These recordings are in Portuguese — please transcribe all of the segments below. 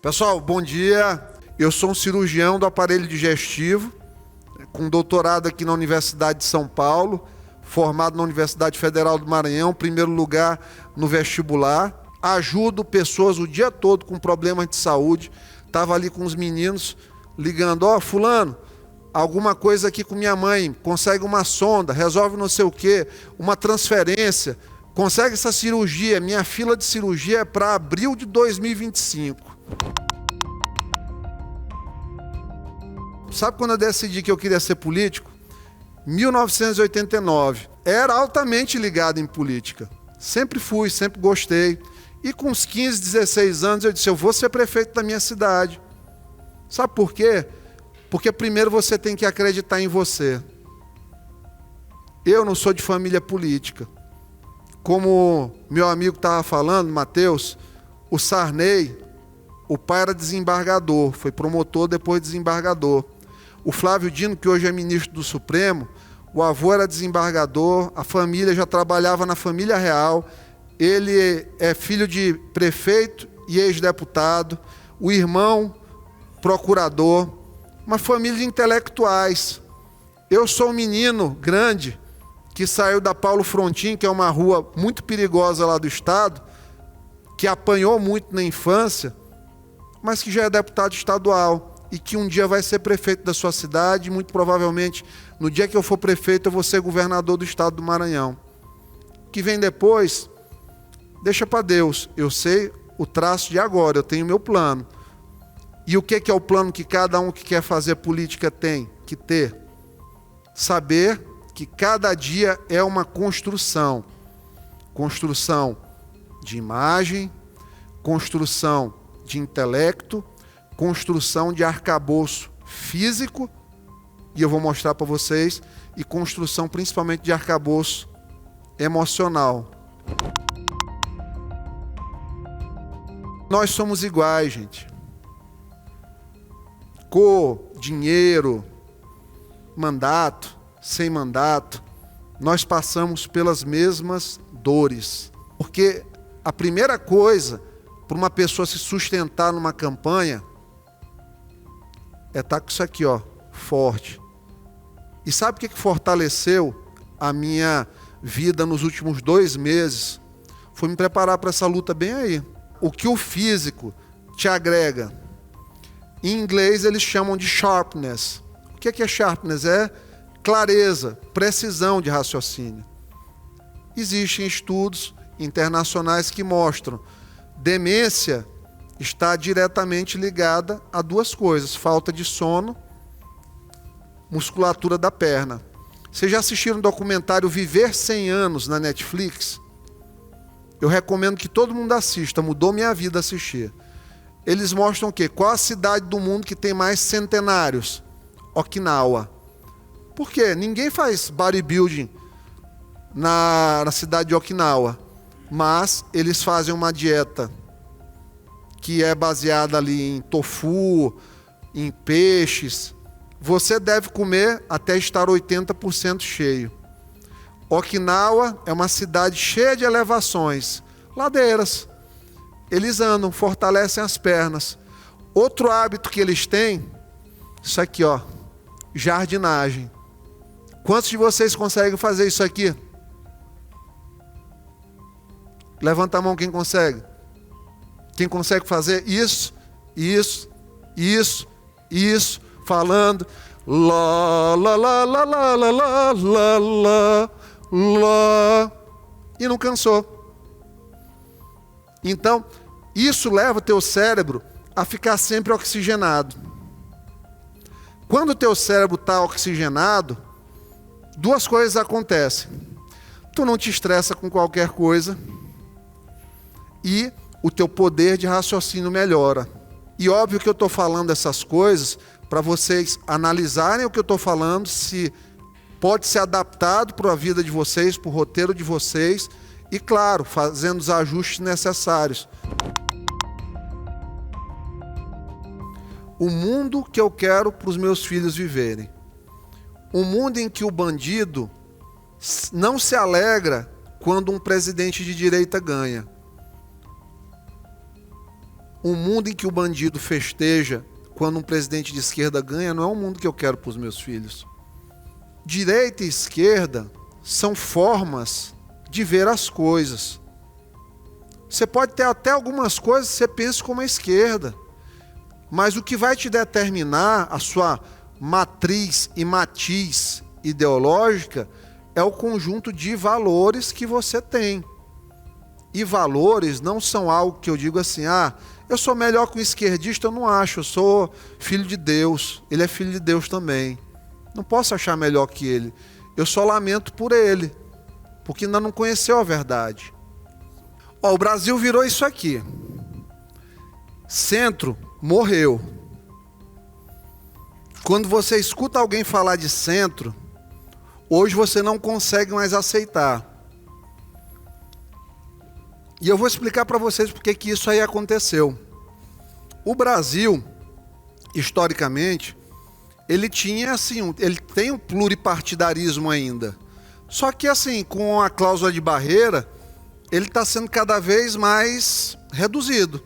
Pessoal, bom dia. Eu sou um cirurgião do aparelho digestivo, com doutorado aqui na Universidade de São Paulo, formado na Universidade Federal do Maranhão, primeiro lugar no vestibular. Ajudo pessoas o dia todo com problemas de saúde. Estava ali com os meninos ligando, fulano, alguma coisa aqui com minha mãe, consegue uma sonda, resolve não sei o quê, uma transferência, consegue essa cirurgia. Minha fila de cirurgia é para abril de 2025. Sabe quando eu decidi que eu queria ser político? 1989. Era altamente ligado em política. Sempre fui, sempre gostei. E com uns 15, 16 anos eu disse, eu vou ser prefeito da minha cidade. Sabe por quê? Porque primeiro você tem que acreditar em você. Eu não sou de família política. Como meu amigo estava falando, Matheus, o Sarney, o pai era desembargador, foi promotor, depois desembargador. O Flávio Dino, que hoje é ministro do Supremo, o avô era desembargador, a família já trabalhava na família real, ele é filho de prefeito e ex-deputado, o irmão, procurador, uma família de intelectuais. Eu sou um menino grande que saiu da Paulo Frontin, que é uma rua muito perigosa lá do estado, que apanhou muito na infância, mas que já é deputado estadual e que um dia vai ser prefeito da sua cidade, e muito provavelmente, no dia que eu for prefeito, eu vou ser governador do estado do Maranhão. O que vem depois, deixa para Deus. Eu sei o traço de agora, eu tenho meu plano. E o que é o plano que cada um que quer fazer política tem que ter? Saber que cada dia é uma construção. Construção de imagem, construção de intelecto, construção de arcabouço físico, e eu vou mostrar para vocês, e construção principalmente de arcabouço emocional. Nós somos iguais, gente. Cor, dinheiro, mandato, sem mandato, nós passamos pelas mesmas dores. Porque a primeira coisa para uma pessoa se sustentar numa campanha é estar com isso aqui, forte. E sabe o que fortaleceu a minha vida nos últimos 2 meses? Foi me preparar para essa luta bem aí. O que o físico te agrega? Em inglês eles chamam de sharpness. O que é sharpness? É clareza, precisão de raciocínio. Existem estudos internacionais que mostram demência está diretamente ligada a 2 coisas: falta de sono, musculatura da perna. Vocês já assistiram o documentário Viver 100 Anos na Netflix? Eu recomendo que todo mundo assista, mudou minha vida assistir. Eles mostram o quê? Qual a cidade do mundo que tem mais centenários? Okinawa. Por quê? Ninguém faz bodybuilding na cidade de Okinawa, mas eles fazem uma dieta que é baseada ali em tofu, em peixes. Você deve comer até estar 80% cheio. Okinawa é uma cidade cheia de elevações, ladeiras. Eles andam, fortalecem as pernas. Outro hábito que eles têm, isso aqui, jardinagem. Quantos de vocês conseguem fazer isso aqui? Levanta a mão quem consegue. Quem consegue fazer isso, falando lá, lá, lá, lá, lá, lá, lá, lá, lá, lá, e não cansou. Então, isso leva o teu cérebro a ficar sempre oxigenado. Quando o teu cérebro está oxigenado, 2 coisas acontecem. Tu não te estressa com qualquer coisa e o teu poder de raciocínio melhora. E óbvio que eu estou falando essas coisas para vocês analisarem o que eu estou falando, se pode ser adaptado para a vida de vocês, para o roteiro de vocês, e claro, fazendo os ajustes necessários. O mundo que eu quero para os meus filhos viverem. Um mundo em que o bandido não se alegra quando um presidente de direita ganha. Um mundo em que o bandido festeja quando um presidente de esquerda ganha não é um mundo que eu quero para os meus filhos. Direita e esquerda são formas de ver as coisas. Você pode ter até algumas coisas que você pensa como a esquerda, mas o que vai te determinar a sua matriz e matiz ideológica é o conjunto de valores que você tem. E valores não são algo que eu digo assim, eu sou melhor que um esquerdista, eu não acho, eu sou filho de Deus, ele é filho de Deus também. Não posso achar melhor que ele. Eu só lamento por ele, porque ainda não conheceu a verdade. O Brasil virou isso aqui. Centro morreu. Quando você escuta alguém falar de centro, hoje você não consegue mais aceitar. E eu vou explicar para vocês por que isso aí aconteceu. O Brasil, historicamente, ele tinha assim, ele tem um pluripartidarismo ainda. Só que assim, com a cláusula de barreira, ele está sendo cada vez mais reduzido.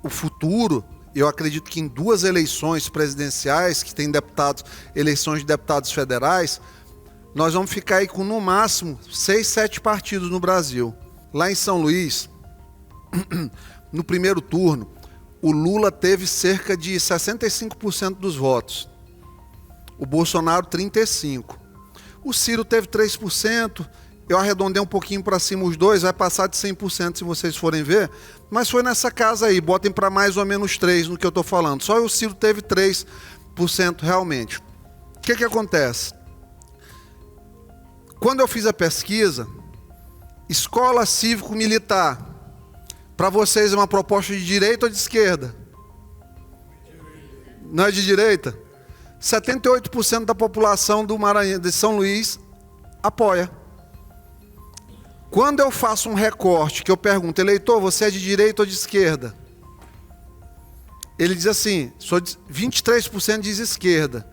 O futuro, eu acredito que em 2 eleições presidenciais, que tem deputados, eleições de deputados federais, nós vamos ficar aí com no máximo 6, 7 partidos no Brasil. Lá em São Luís, no primeiro turno, o Lula teve cerca de 65% dos votos. O Bolsonaro 35%. O Ciro teve 3%. Eu arredondei um pouquinho para cima os dois, vai passar de 100% se vocês forem ver. Mas foi nessa casa aí, botem para mais ou menos 3% no que eu estou falando. Só o Ciro teve 3% realmente. O que acontece? Quando eu fiz a pesquisa, escola cívico-militar, para vocês é uma proposta de direita ou de esquerda? Não é de direita? 78% da população do Maranhão, de São Luís, apoia. Quando eu faço um recorte, que eu pergunto, eleitor, você é de direita ou de esquerda? Ele diz assim, 23% diz esquerda.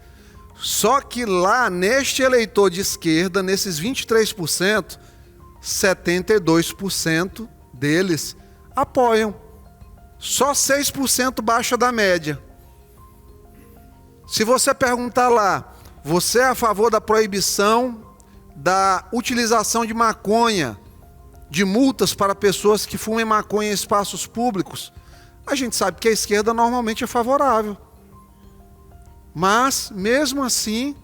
Só que lá, neste eleitor de esquerda, nesses 23%, 72% deles apoiam. Só 6% baixa da média. Se você perguntar lá, você é a favor da proibição da utilização de maconha, de multas para pessoas que fumem maconha em espaços públicos, a gente sabe que a esquerda normalmente é favorável. Mas, mesmo assim,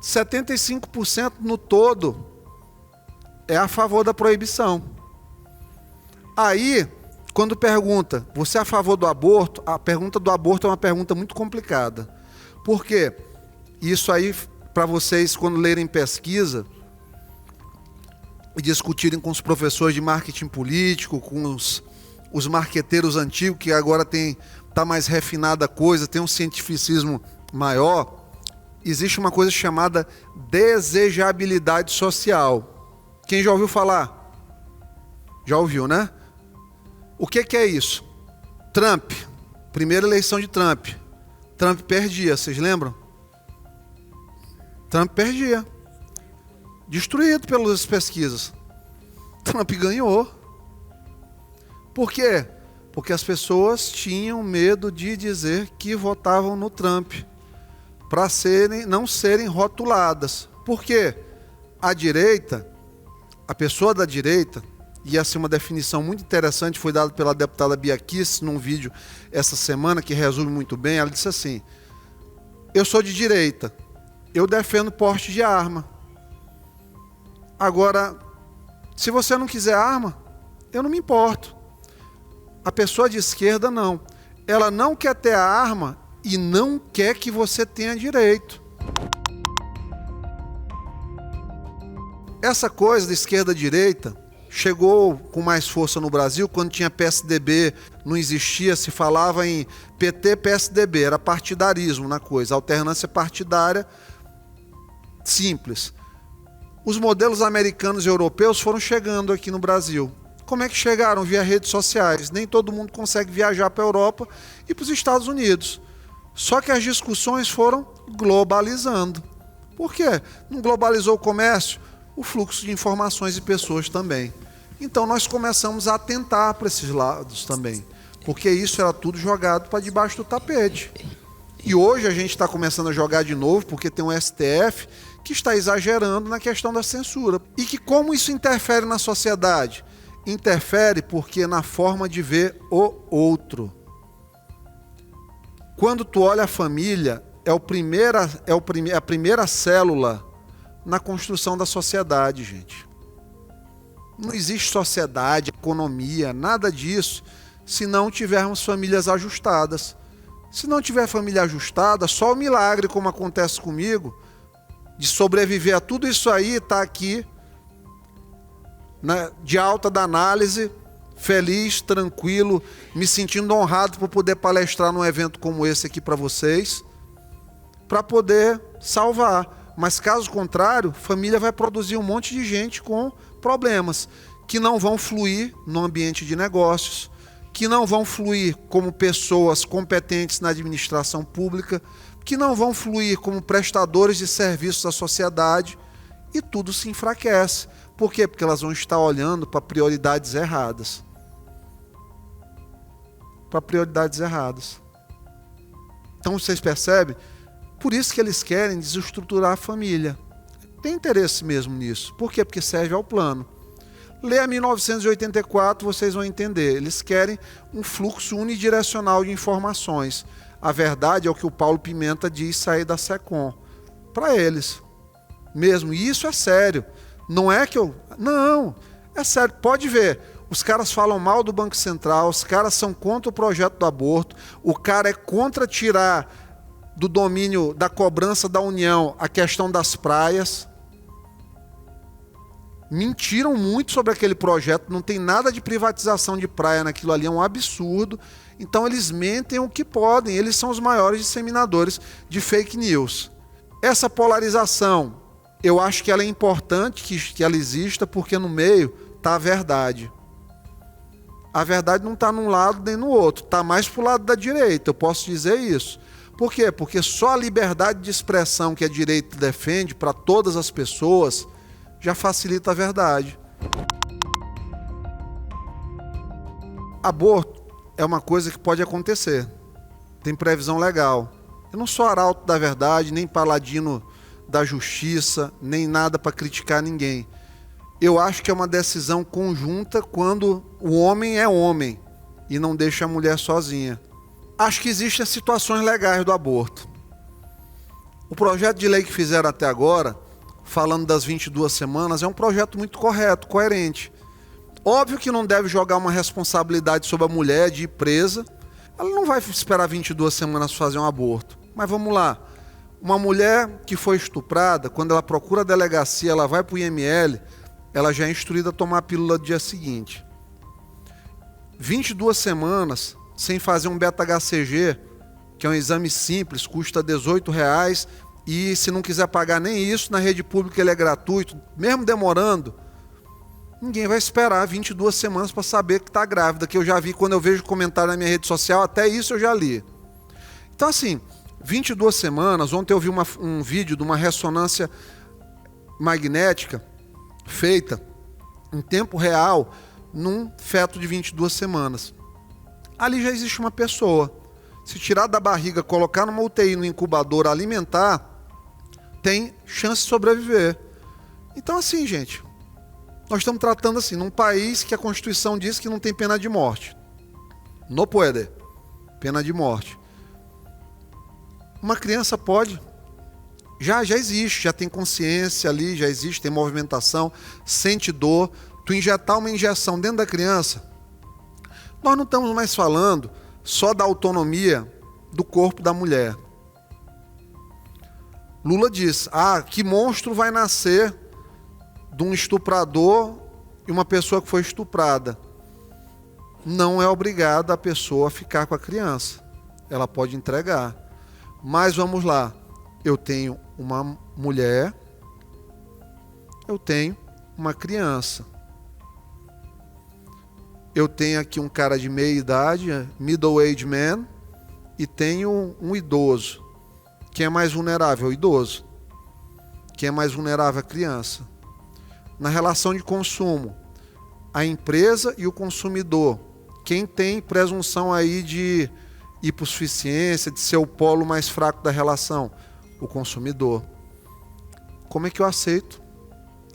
75% no todo é a favor da proibição. Aí, quando pergunta, você é a favor do aborto? A pergunta do aborto é uma pergunta muito complicada. Por quê? Isso aí, para vocês, quando lerem pesquisa e discutirem com os professores de marketing político, com os marqueteiros antigos, que agora está mais refinada a coisa, tem um cientificismo maior, existe uma coisa chamada desejabilidade social. Quem já ouviu falar? Já ouviu, né? O que é isso? Trump, primeira eleição de Trump. Trump perdia, vocês lembram? Trump perdia. Destruído pelas pesquisas. Trump ganhou. Por quê? Porque as pessoas tinham medo de dizer que votavam no Trump, para não serem rotuladas. Por quê? A direita, a pessoa da direita, e essa é uma definição muito interessante, foi dada pela deputada Bia Kicis num vídeo essa semana, que resume muito bem. Ela disse assim, eu sou de direita, eu defendo porte de arma. Agora, se você não quiser arma, eu não me importo. A pessoa de esquerda não. Ela não quer ter a arma e não quer que você tenha direito. Essa coisa da esquerda-direita chegou com mais força no Brasil quando tinha PSDB, não existia, se falava em PT-PSDB, era partidarismo na coisa, alternância partidária simples. Os modelos americanos e europeus foram chegando aqui no Brasil. Como é que chegaram? Via redes sociais. Nem todo mundo consegue viajar para a Europa e para os Estados Unidos. Só que as discussões foram globalizando. Por quê? Não globalizou o comércio? O fluxo de informações e pessoas também. Então nós começamos a atentar para esses lados também, porque isso era tudo jogado para debaixo do tapete. E hoje a gente está começando a jogar de novo, porque tem um STF que está exagerando na questão da censura. E que como isso interfere na sociedade? Interfere porque na forma de ver o outro. Quando tu olha a família, é a primeira célula na construção da sociedade, gente. Não existe sociedade, economia, nada disso, se não tivermos famílias ajustadas. Se não tiver família ajustada, só o milagre, como acontece comigo, de sobreviver a tudo isso aí, está aqui, né, de alta da análise, feliz, tranquilo, me sentindo honrado por poder palestrar num evento como esse aqui para vocês, para poder salvar. Mas caso contrário, família vai produzir um monte de gente com problemas que não vão fluir no ambiente de negócios, que não vão fluir como pessoas competentes na administração pública, que não vão fluir como prestadores de serviços à sociedade, e tudo se enfraquece. Por quê? Porque elas vão estar olhando para prioridades erradas. Para prioridades erradas. Então vocês percebem? Por isso que eles querem desestruturar a família. Tem interesse mesmo nisso. Por quê? Porque serve ao plano. Leia 1984, vocês vão entender. Eles querem um fluxo unidirecional de informações. A verdade é o que o Paulo Pimenta diz sair da SECOM. Para eles. Mesmo. E isso é sério. Não é que eu... Não. É sério. Pode ver. Os caras falam mal do Banco Central. Os caras são contra o projeto do aborto. O cara é contra tirar do domínio da cobrança da União a questão das praias. Mentiram muito sobre aquele projeto, não tem nada de privatização de praia naquilo ali, é um absurdo. Então eles mentem o que podem, eles são os maiores disseminadores de fake news. Essa polarização, eu acho que ela é importante, que ela exista, porque no meio está a verdade. A verdade não está num lado nem no outro, está mais para o lado da direita, eu posso dizer isso. Por quê? Porque só a liberdade de expressão que a direita defende para todas as pessoas já facilita a verdade. Aborto é uma coisa que pode acontecer. Tem previsão legal. Eu não sou arauto da verdade, nem paladino da justiça, nem nada para criticar ninguém. Eu acho que é uma decisão conjunta quando o homem é homem e não deixa a mulher sozinha. Acho que existem situações legais do aborto. O projeto de lei que fizeram até agora, falando das 22 semanas, é um projeto muito correto, coerente. Óbvio que não deve jogar uma responsabilidade sobre a mulher de ir presa. Ela não vai esperar 22 semanas para fazer um aborto. Mas vamos lá. Uma mulher que foi estuprada, quando ela procura a delegacia, ela vai para o IML, ela já é instruída a tomar a pílula do dia seguinte. 22 semanas sem fazer um beta-HCG, que é um exame simples, custa R$18, e se não quiser pagar nem isso, na rede pública ele é gratuito, mesmo demorando, ninguém vai esperar 22 semanas para saber que está grávida, que eu já vi quando eu vejo comentário na minha rede social, até isso eu já li. Então assim, 22 semanas, ontem eu vi um vídeo de uma ressonância magnética feita em tempo real num feto de 22 semanas. Ali já existe uma pessoa. Se tirar da barriga, colocar numa UTI, no incubador, alimentar, tem chance de sobreviver. Então assim, gente, nós estamos tratando assim, num país que a Constituição diz que não tem pena de morte. Não pode. Pena de morte. Uma criança pode. Já existe, já tem consciência ali, já existe, tem movimentação, sente dor. Tu injetar uma injeção dentro da criança, nós não estamos mais falando só da autonomia do corpo da mulher. Lula diz, que monstro vai nascer de um estuprador e uma pessoa que foi estuprada. Não é obrigada a pessoa a ficar com a criança. Ela pode entregar. Mas vamos lá, eu tenho uma mulher, eu tenho uma criança. Eu tenho aqui um cara de meia idade, middle age man, e tenho um idoso. Quem é mais vulnerável? O idoso. Quem é mais vulnerável? A criança. Na relação de consumo, A empresa e o consumidor. Quem tem presunção aí de hipossuficiência, de ser o polo mais fraco da relação? O consumidor. Como é que eu aceito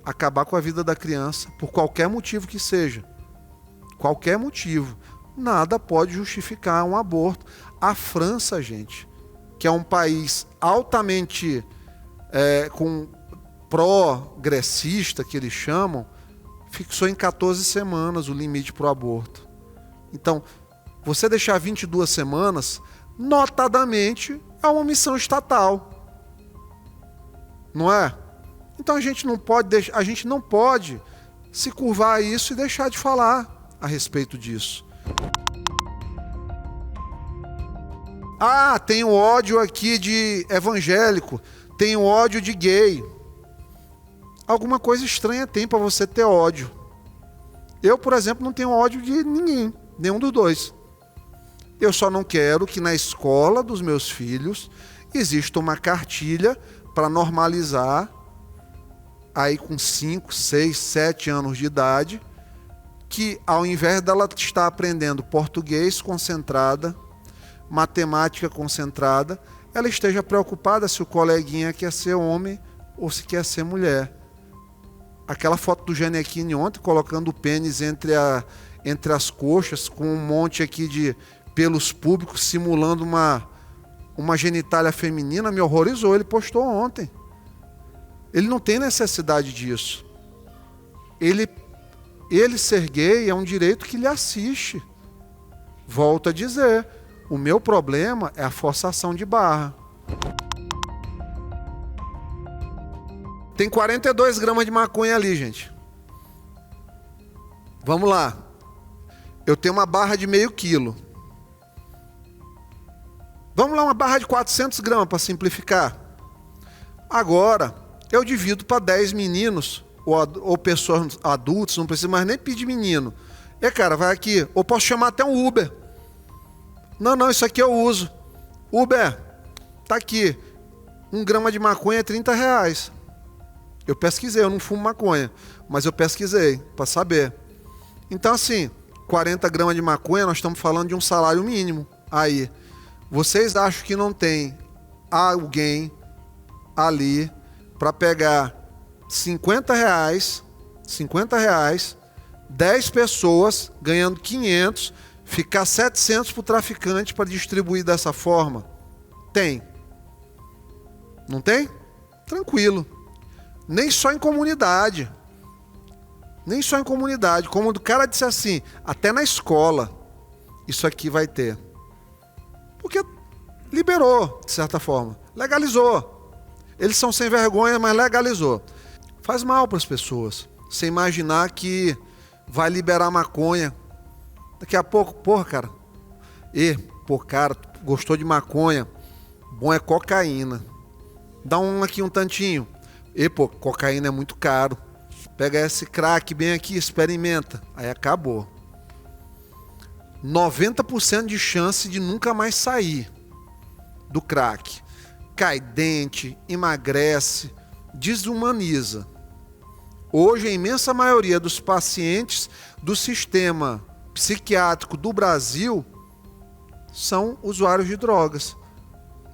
acabar com a vida da criança, por qualquer motivo que seja? Qualquer motivo. Nada pode justificar um aborto. A França, gente, que é um país altamente com progressista, que eles chamam, fixou em 14 semanas o limite para o aborto. Então, você deixar 22 semanas, notadamente, é uma missão estatal. Não é? Então a gente não pode se curvar a isso e deixar de falar a respeito disso. Ah, tenho ódio aqui de evangélico, tenho ódio de gay. Alguma coisa estranha tem para você ter ódio. Eu, por exemplo, não tenho ódio de ninguém, nenhum dos dois. Eu só não quero que na escola dos meus filhos exista uma cartilha para normalizar, aí com 5, 6, 7 anos de idade, que ao invés dela estar aprendendo português concentrada, matemática concentrada, ela esteja preocupada se o coleguinha quer ser homem ou se quer ser mulher. Aquela foto do Gianecchini ontem, colocando o pênis entre as coxas, com um monte aqui de pelos públicos, simulando uma genitália feminina, me horrorizou. Ele postou ontem. Ele não tem necessidade disso. Ele ser gay é um direito que lhe assiste. Volto a dizer, o meu problema é a forçação de barra. Tem 42 gramas de maconha ali, gente. Vamos lá. Eu tenho uma barra de meio quilo. Vamos lá, uma barra de 400 gramas para simplificar. Agora, eu divido para 10 meninos ou pessoas adultas, não precisa mais nem pedir menino. Cara, vai aqui. Ou posso chamar até um Uber. Não, isso aqui eu uso. Uber, tá aqui. 1 grama de maconha é R$30. Eu pesquisei, eu não fumo maconha, mas eu pesquisei para saber. Então, assim, 40 gramas de maconha, nós estamos falando de um salário mínimo. Aí, vocês acham que não tem alguém ali para pegar R$50, 10 pessoas ganhando 500, ficar 700 para o traficante para distribuir dessa forma? Tem. Não tem? Tranquilo. Nem só em comunidade. Nem só em comunidade. Como o cara disse assim, até na escola isso aqui vai ter. Porque liberou, de certa forma. Legalizou. Eles são sem vergonha, mas legalizou. Faz mal para as pessoas. Você imaginar que vai liberar maconha. Daqui a pouco, porra, cara. Cara, gostou de maconha? Bom é cocaína. Dá aqui um tantinho. Cocaína é muito caro. Pega esse crack bem aqui, experimenta. Aí acabou. 90% de chance de nunca mais sair do crack. Cai dente, emagrece, desumaniza. Hoje, a imensa maioria dos pacientes do sistema psiquiátrico do Brasil são usuários de drogas.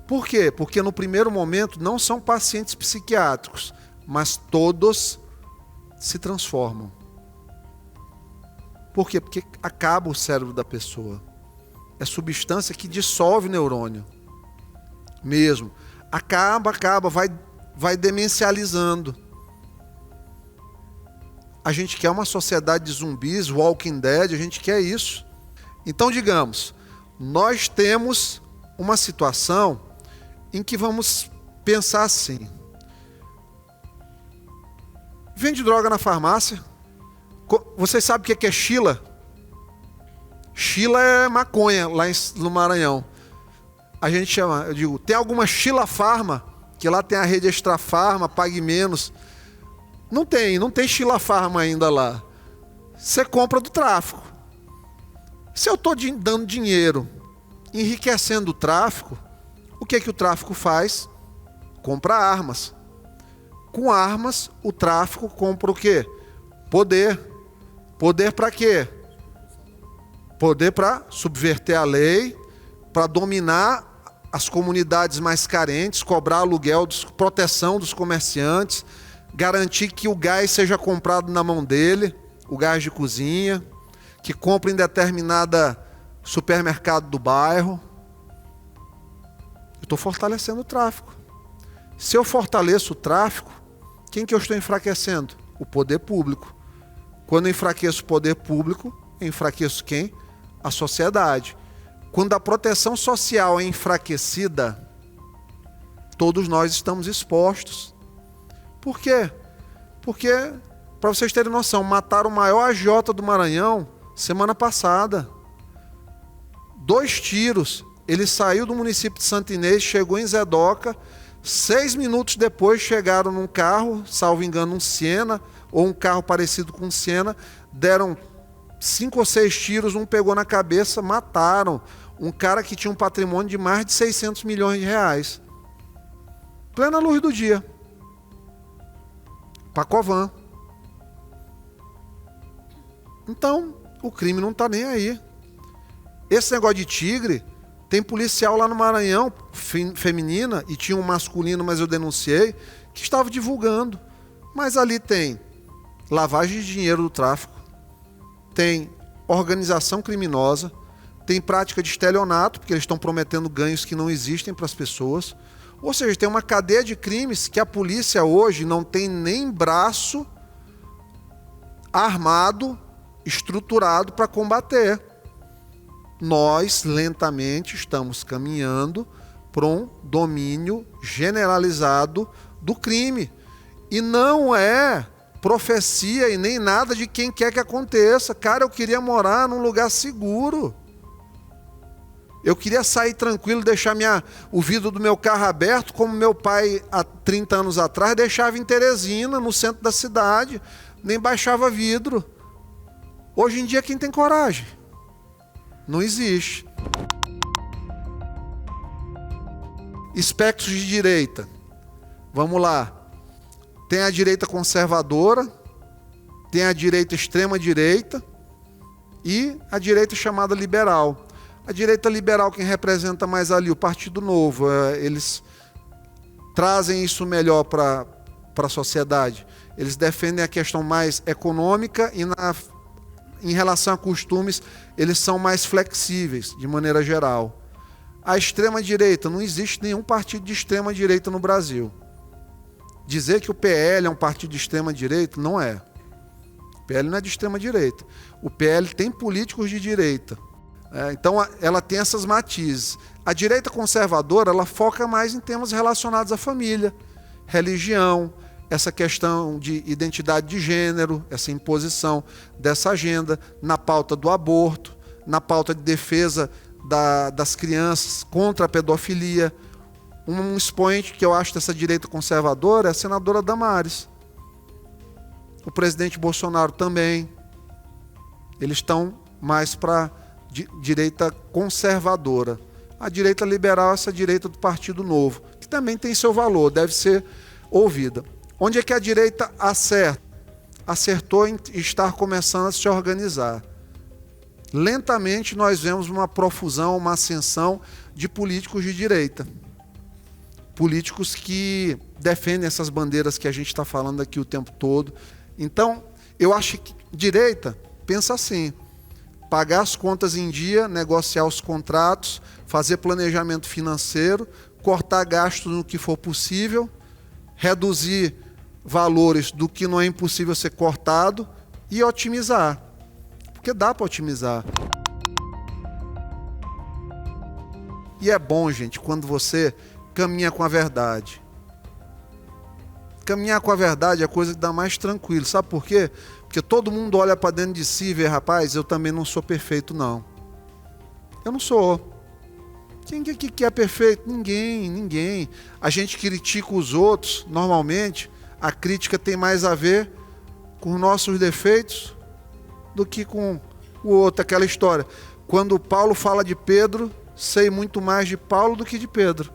Por quê? Porque no primeiro momento não são pacientes psiquiátricos, mas todos se transformam. Por quê? Porque acaba o cérebro da pessoa. É substância que dissolve o neurônio. Mesmo. Acaba, vai demencializando. A gente quer uma sociedade de zumbis, Walking Dead, a gente quer isso. Então, digamos, nós temos uma situação em que vamos pensar assim. Vende droga na farmácia. Vocês sabem o que é Chila? Chila é maconha lá no Maranhão. A gente chama, eu digo, tem alguma Chila Farma, que lá tem a rede Extra Farma, Pague Menos. Não tem Chila Farma ainda lá. Você compra do tráfico. Se eu estou dando dinheiro, enriquecendo o tráfico, o que o tráfico faz? Compra armas. Com armas, o tráfico compra o quê? Poder. Poder para quê? Poder para subverter a lei, para dominar as comunidades mais carentes, cobrar aluguel, proteção dos comerciantes, garantir que o gás seja comprado na mão dele, o gás de cozinha, que compre em determinada supermercado do bairro. Eu estou fortalecendo o tráfico. Se eu fortaleço o tráfico, quem que eu estou enfraquecendo? O poder público. Quando eu enfraqueço o poder público, eu enfraqueço quem? A sociedade. Quando a proteção social é enfraquecida, todos nós estamos expostos. Por quê? Porque, para vocês terem noção, mataram o maior agiota do Maranhão semana passada. 2 tiros. Ele saiu do município de Santo Inês, chegou em Zedoca. 6 minutos depois chegaram num carro, salvo engano um Siena, ou um carro parecido com um Siena, deram 5 ou 6 tiros, um pegou na cabeça, mataram um cara que tinha um patrimônio de mais de 600 milhões de reais. Plena luz do dia. Pacovan. Então, o crime não está nem aí. Esse negócio de tigre, tem policial lá no Maranhão, feminina, e tinha um masculino, mas eu denunciei, que estava divulgando. Mas ali tem lavagem de dinheiro do tráfico, tem organização criminosa, tem prática de estelionato, porque eles estão prometendo ganhos que não existem para as pessoas. Ou seja, tem uma cadeia de crimes que a polícia hoje não tem nem braço armado, estruturado para combater. Nós, lentamente, estamos caminhando para um domínio generalizado do crime. E não é profecia e nem nada de quem quer que aconteça. Cara, eu queria morar num lugar seguro. Eu queria sair tranquilo, deixar o vidro do meu carro aberto, como meu pai, há 30 anos atrás, deixava em Teresina, no centro da cidade, nem baixava vidro. Hoje em dia, quem tem coragem? Não existe. Espectros de direita. Vamos lá. Tem a direita conservadora, tem a direita extrema-direita e a direita chamada liberal. A direita liberal, quem representa mais ali? O Partido Novo. Eles trazem isso melhor para a sociedade. Eles defendem a questão mais econômica e em relação a costumes, eles são mais flexíveis, de maneira geral. A extrema-direita, não existe nenhum partido de extrema-direita no Brasil. Dizer que o PL é um partido de extrema-direita, não é. O PL não é de extrema-direita. O PL tem políticos de direita. Então, ela tem essas matizes. A direita conservadora, ela foca mais em temas relacionados à família, religião, essa questão de identidade de gênero, essa imposição dessa agenda, na pauta do aborto, na pauta de defesa das crianças contra a pedofilia. Um expoente que eu acho dessa direita conservadora é a senadora Damares. O presidente Bolsonaro também. Eles estão mais para direita conservadora. A direita liberal é essa direita do Partido Novo, que também tem seu valor, deve ser ouvida. Onde é que a direita acerta? Acertou em estar começando a se organizar. Lentamente nós vemos uma profusão, uma ascensão de políticos de direita. Políticos que defendem essas bandeiras que a gente está falando aqui o tempo todo. Então, eu acho que direita pensa assim: pagar as contas em dia, negociar os contratos, fazer planejamento financeiro, cortar gastos no que for possível, reduzir valores do que não é impossível ser cortado e otimizar. Porque dá para otimizar. E é bom, gente, quando você caminha com a verdade. Caminhar com a verdade é a coisa que dá mais tranquilo. Sabe por quê? Porque todo mundo olha para dentro de si e vê, rapaz, eu também não sou perfeito, não. Eu não sou. Quem que é perfeito? Ninguém. A gente critica os outros, normalmente, a crítica tem mais a ver com os nossos defeitos do que com o outro. Aquela história. Quando Paulo fala de Pedro, sei muito mais de Paulo do que de Pedro.